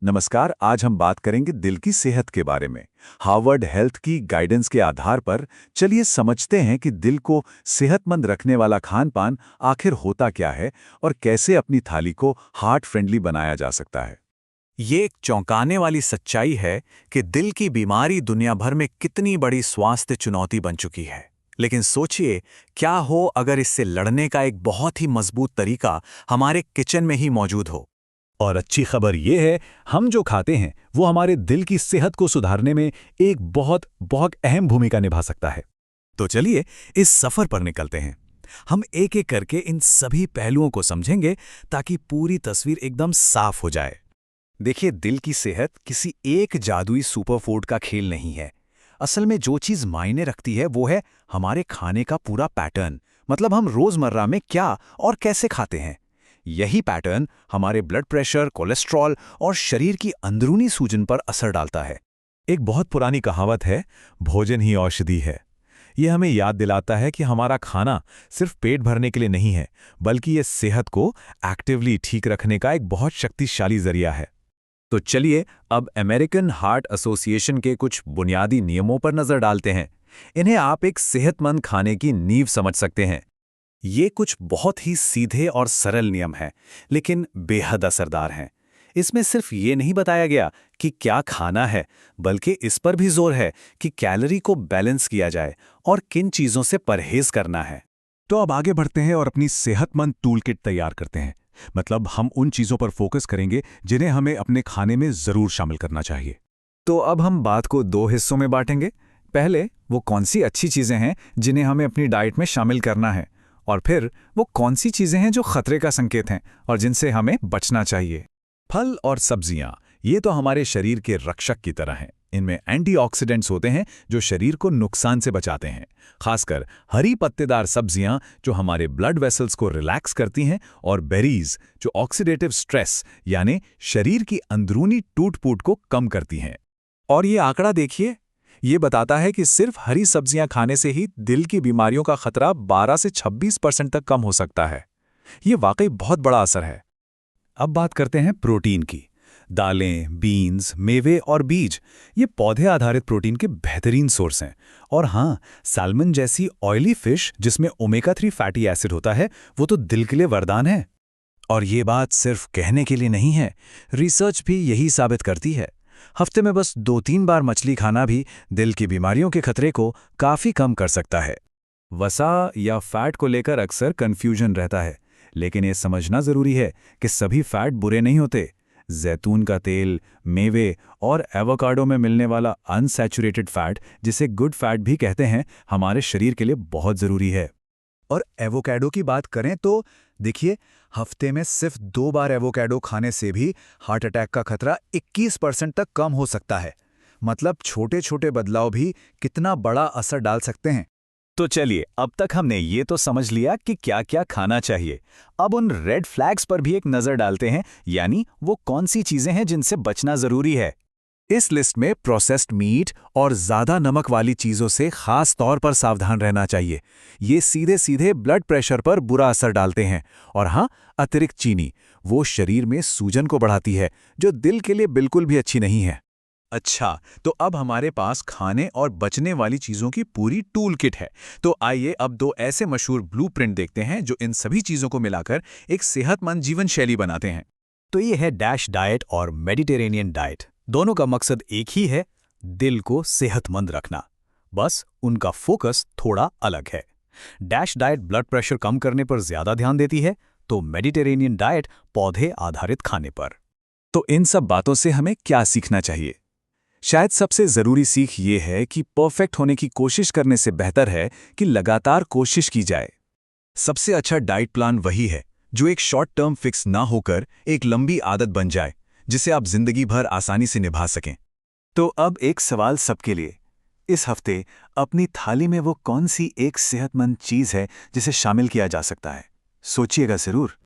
नमस्कार। आज हम बात करेंगे दिल की सेहत के बारे में। हार्वर्ड हेल्थ की गाइडेंस के आधार पर चलिए समझते हैं कि दिल को सेहतमंद रखने वाला खान पान आखिर होता क्या है और कैसे अपनी थाली को हार्ट फ्रेंडली बनाया जा सकता है। ये एक चौंकाने वाली सच्चाई है कि दिल की बीमारी दुनिया भर में कितनी बड़ी स्वास्थ्य चुनौती बन चुकी है। लेकिन सोचिए, क्या हो अगर इससे लड़ने का एक बहुत ही मजबूत तरीका हमारे किचन में ही मौजूद हो। और अच्छी खबर यह है, हम जो खाते हैं वो हमारे दिल की सेहत को सुधारने में एक बहुत बहुत अहम भूमिका निभा सकता है। तो चलिए इस सफर पर निकलते हैं। हम एक एक करके इन सभी पहलुओं को समझेंगे ताकि पूरी तस्वीर एकदम साफ हो जाए। देखिए, दिल की सेहत किसी एक जादुई सुपरफूड का खेल नहीं है। असल में जो चीज मायने रखती है वो है हमारे खाने का पूरा पैटर्न, मतलब हम रोजमर्रा में क्या और कैसे खाते हैं। यही पैटर्न हमारे ब्लड प्रेशर, कोलेस्ट्रॉल और शरीर की अंदरूनी सूजन पर असर डालता है। एक बहुत पुरानी कहावत है, भोजन ही औषधि है। यह हमें याद दिलाता है कि हमारा खाना सिर्फ पेट भरने के लिए नहीं है, बल्कि ये सेहत को एक्टिवली ठीक रखने का एक बहुत शक्तिशाली जरिया है। तो चलिए अब अमेरिकन हार्ट एसोसिएशन के कुछ बुनियादी नियमों पर नजर डालते हैं। इन्हें आप एक सेहतमंद खाने की नींव समझ सकते हैं। ये कुछ बहुत ही सीधे और सरल नियम हैं, लेकिन बेहद असरदार हैं। इसमें सिर्फ ये नहीं बताया गया कि क्या खाना है, बल्कि इस पर भी जोर है कि कैलोरी को बैलेंस किया जाए और किन चीज़ों से परहेज करना है। तो अब आगे बढ़ते हैं और अपनी सेहतमंद टूल किट तैयार करते हैं। मतलब हम उन चीज़ों पर फोकस करेंगे जिन्हें हमें अपने खाने में ज़रूर शामिल करना चाहिए। तो अब हम बात को दो हिस्सों में बांटेंगे। पहले वो कौन सी अच्छी चीज़ें हैं जिन्हें हमें अपनी डाइट में शामिल करना है, और फिर वो कौन सी चीज़ें हैं जो खतरे का संकेत हैं और जिनसे हमें बचना चाहिए। फल और सब्जियां, ये तो हमारे शरीर के रक्षक की तरह हैं। इनमें एंटीऑक्सीडेंट्स होते हैं जो शरीर को नुकसान से बचाते हैं। खासकर हरी पत्तेदार सब्जियां जो हमारे ब्लड वेसल्स को रिलैक्स करती हैं, और बेरीज जो ऑक्सीडेटिव स्ट्रेस यानी शरीर की अंदरूनी टूट-फूट को कम करती हैं। और ये आंकड़ा देखिए, ये बताता है कि सिर्फ हरी सब्जियां खाने से ही दिल की बीमारियों का खतरा 12 से 26% तक कम हो सकता है। ये वाकई बहुत बड़ा असर है। अब बात करते हैं प्रोटीन की। दालें, बीन्स, मेवे और बीज, ये पौधे आधारित प्रोटीन के बेहतरीन सोर्स हैं। और हाँ, सैल्मन जैसी ऑयली फिश जिसमें ओमेगा 3 फैटी एसिड होता है, वो तो दिल के लिए वरदान है। और ये बात सिर्फ कहने के लिए नहीं है, रिसर्च भी यही साबित करती है। हफ्ते में बस 2-3 बार मछली खाना भी दिल की बीमारियों के खतरे को काफ़ी कम कर सकता है। वसा या फैट को लेकर अक्सर कन्फ्यूजन रहता है, लेकिन ये समझना ज़रूरी है कि सभी फैट बुरे नहीं होते। जैतून का तेल, मेवे और एवोकाडो में मिलने वाला अनसैचुरेटेड फैट, जिसे गुड फैट भी कहते हैं, हमारे शरीर के लिए बहुत ज़रूरी है। और एवोकाडो की बात करें तो देखिए, हफ्ते में सिर्फ 2 बार एवोकाडो खाने से भी हार्ट अटैक का खतरा 21% तक कम हो सकता है। मतलब छोटे छोटे बदलाव भी कितना बड़ा असर डाल सकते हैं। तो चलिए, अब तक हमने ये तो समझ लिया कि क्या क्या खाना चाहिए। अब उन रेड फ्लैग्स पर भी एक नज़र डालते हैं, यानी वो कौन सी चीज़ें हैं जिनसे बचना ज़रूरी है। इस लिस्ट में प्रोसेस्ड मीट और ज़्यादा नमक वाली चीज़ों से खास तौर पर सावधान रहना चाहिए। ये सीधे सीधे ब्लड प्रेशर पर बुरा असर डालते हैं। और हाँ, अतिरिक्त चीनी, वो शरीर में सूजन को बढ़ाती है, जो दिल के लिए बिल्कुल भी अच्छी नहीं है। अच्छा, तो अब हमारे पास खाने और बचने वाली चीज़ों की पूरी टूल किट है। तो आइए अब 2 ऐसे मशहूर ब्लूप्रिंट देखते हैं जो इन सभी चीज़ों को मिलाकर एक सेहतमंद जीवन शैली बनाते हैं। तो ये है डैश डाइट और मेडिटेरेनियन डाइट। दोनों का मकसद एक ही है, दिल को सेहतमंद रखना। बस उनका फोकस थोड़ा अलग है। डैश डाइट ब्लड प्रेशर कम करने पर ज्यादा ध्यान देती है, तो मेडिटेरेनियन डाइट पौधे आधारित खाने पर। तो इन सब बातों से हमें क्या सीखना चाहिए? शायद सबसे ज़रूरी सीख ये है कि परफेक्ट होने की कोशिश करने से बेहतर है कि लगातार कोशिश की जाए। सबसे अच्छा डाइट प्लान वही है जो एक शॉर्ट टर्म फिक्स ना होकर एक लंबी आदत बन जाए, जिसे आप जिंदगी भर आसानी से निभा सकें। तो अब एक सवाल सबके लिए, इस हफ्ते अपनी थाली में वो कौन सी एक सेहतमंद चीज़ है जिसे शामिल किया जा सकता है? सोचिएगा ज़रूर।